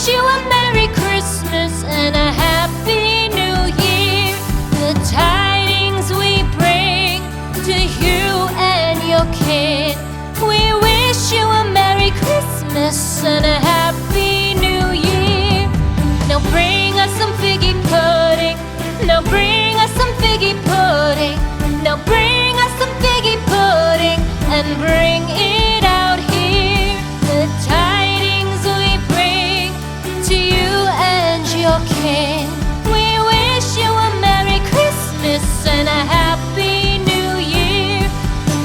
wish you a Merry Christmas and a Happy New Year. The tidings we bring to you and your kid. We wish you a Merry Christmas and a Happy New Year. Now bring us some figgy pudding. Now bring us some figgy pudding. Now bring us some figgy pudding and bring it out here. The tidings we bring to you and your kin. We wish you a Merry Christmas and a Happy New Year.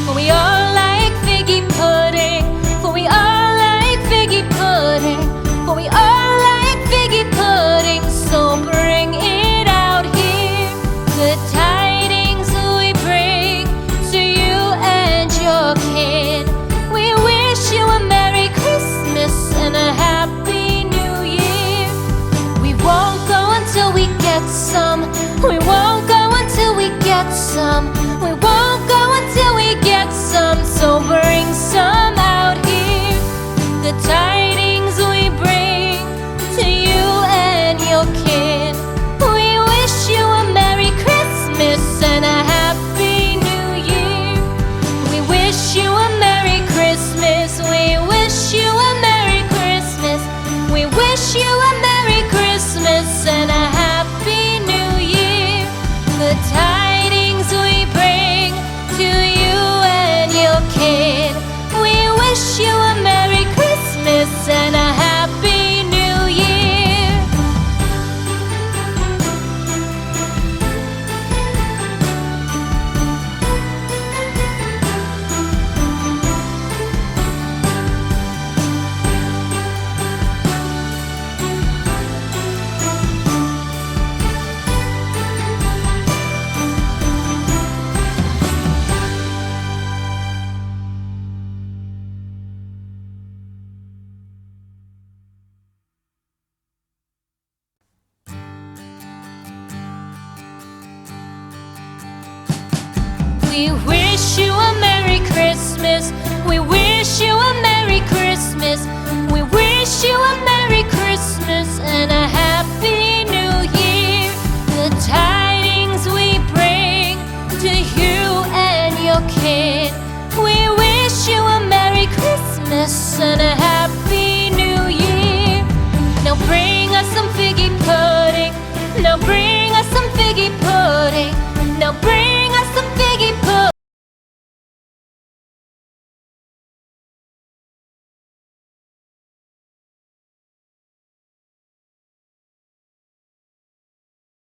For we all like figgy pudding. For we all like figgy pudding. For we all like figgy pudding. So bring it out here. The tidings we bring to you and your kin. We wish you a Merry Christmas and a Happy New Year. We won't go until we get some. We won't go until we get some. We won't go until we get some. So bring some out here. The tidings we bring to you and your kin. We wish you a Merry Christmas and a Happy New Year. We wish you a Merry Christmas. We wish you a Merry Christmas. We wish you a Merry Christmas and a Happy New Year. The tidings we bring to you and your kid. We wish you a Merry Christmas and a Happy New Year. We wish you a Merry Christmas. We wish you a Merry Christmas. We wish you a Merry Christmas and a Happy New Year. The tidings we bring to you and your kid. We wish you a Merry Christmas and a